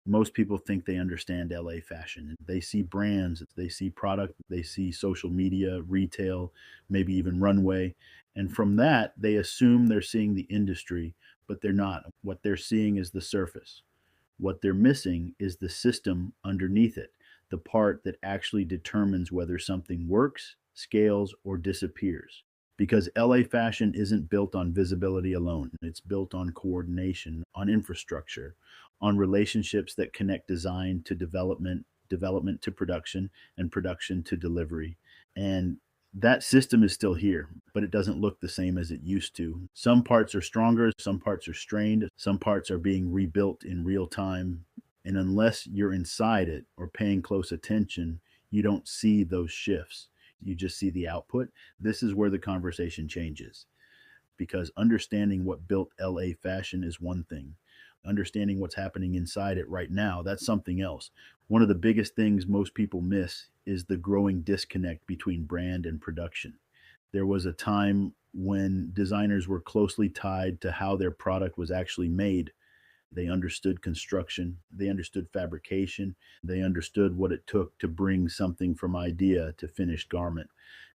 Most people think they understand LA fashion. They see brands, they see product, they see social media, retail, maybe even runway. And from that, they assume they're seeing the industry, but they're not. What they're seeing is the surface. What they're missing is the system underneath it, the part that actually determines whether something works, scales, or disappears. Because LA fashion isn't built on visibility alone, it's built on coordination, on infrastructure, on relationships that connect design to development, development to production, and production to delivery. And that system is still here, but it doesn't look the same as it used to. Some parts are stronger, some parts are strained, some parts are being rebuilt in real time. And unless you're inside it or paying close attention, you don't see those shifts. You just see the output. This is where the conversation changes, because understanding what built LA fashion is one thing. Understanding what's happening inside it right now, that's something else. One of the biggest things most people miss is the growing disconnect between brand and production. There was a time when designers were closely tied to how their product was actually made. They understood construction, they understood fabrication, they understood what it took to bring something from idea to finished garment.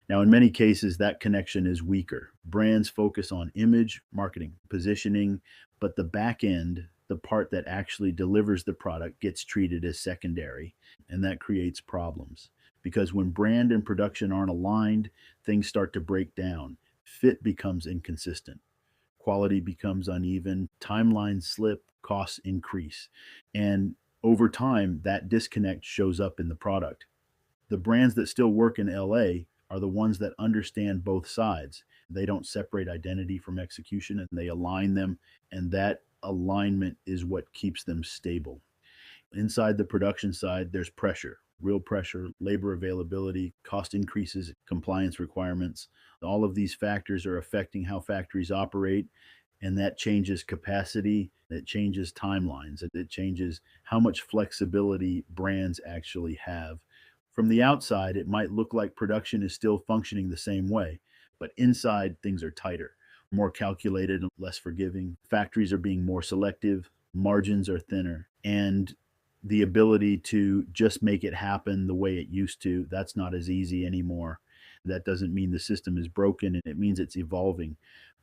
Now, in many cases, that connection is weaker. Brands focus on image, marketing, positioning, but the back end, the part that actually delivers the product, gets treated as secondary, and that creates problems. Because when brand and production aren't aligned, things start to break down. Fit becomes inconsistent, quality becomes uneven, timelines slip, costs increase. And over time, that disconnect shows up in the product. The brands that still work in LA are the ones that understand both sides. They don't separate identity from execution, and they align them, and that alignment is what keeps them stable. Inside the production side, there's pressure, real pressure, labor availability, cost increases, compliance requirements. All of these factors are affecting how factories operate, and that changes capacity, it changes timelines, it changes how much flexibility brands actually have. From the outside, it might look like production is still functioning the same way, but inside, things are tighter, more calculated, less forgiving. Factories are being more selective, margins are thinner, and the ability to just make it happen the way it used to, that's not as easy anymore. That doesn't mean the system is broken, and it means it's evolving.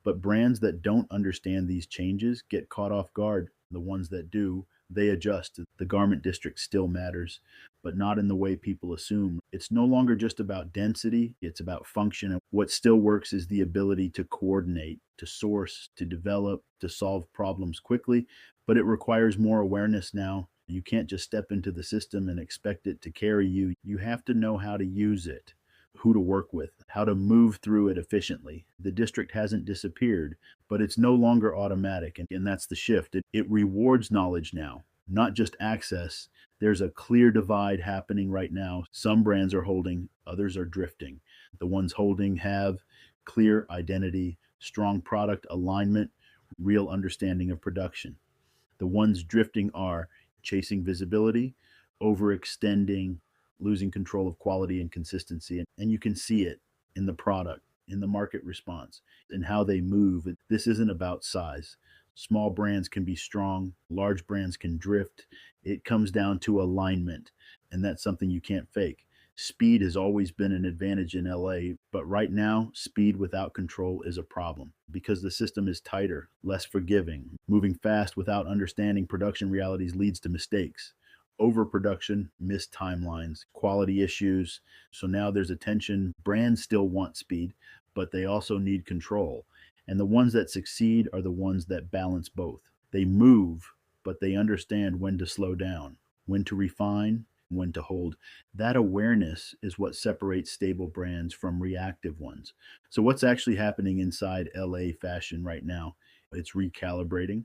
But brands that don't understand these changes get caught off guard. The ones that do, they adjust. The garment district still matters, but not in the way people assume. It's no longer just about density, it's about function. And what still works is the ability to coordinate, to source, to develop, to solve problems quickly, but it requires more awareness now. You can't just step into the system and expect it to carry you. You have to know how to use it, who to work with, how to move through it efficiently. The district hasn't disappeared, but it's no longer automatic. And that's the shift. It rewards knowledge now, not just access. There's a clear divide happening right now. Some brands are holding, others are drifting. The ones holding have clear identity, strong product alignment, real understanding of production. The ones drifting are chasing visibility, overextending, losing control of quality and consistency. And you can see it in the product, in the market response, in how they move. This isn't about size. Small brands can be strong, large brands can drift. It comes down to alignment, and that's something you can't fake. Speed has always been an advantage in LA, but right now, speed without control is a problem because the system is tighter, less forgiving. Moving fast without understanding production realities leads to mistakes, overproduction, missed timelines, quality issues. So now there's a tension. Brands still want speed, but they also need control. And the ones that succeed are the ones that balance both. They move, but they understand when to slow down, when to refine, when to hold. That awareness is what separates stable brands from reactive ones. So, what's actually happening inside LA fashion right now? It's recalibrating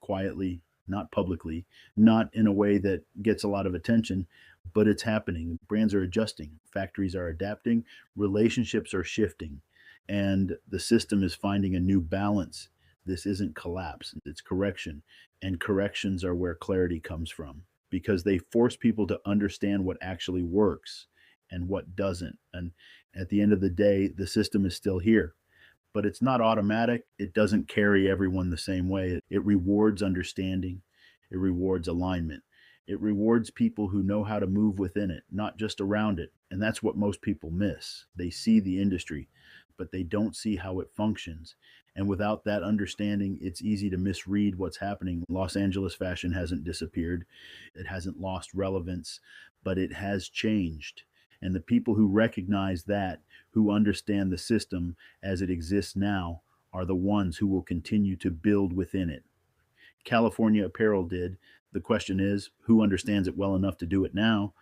quietly, not publicly, not in a way that gets a lot of attention, but it's happening. Brands are adjusting, factories are adapting, relationships are shifting, and the system is finding a new balance. This isn't collapse, it's correction. And corrections are where clarity comes from because they force people to understand what actually works and what doesn't. And at the end of the day, the system is still here, but it's not automatic. It doesn't carry everyone the same way. It rewards understanding, it rewards alignment. It rewards people who know how to move within it, not just around it. And that's what most people miss. They see the industry, but they don't see how it functions. And without that understanding, it's easy to misread what's happening. Los Angeles fashion hasn't disappeared, it hasn't lost relevance, but it has changed. And the people who recognize that, who understand the system as it exists now, are the ones who will continue to build within it. California Apparel did. The question is, who understands it well enough to do it now?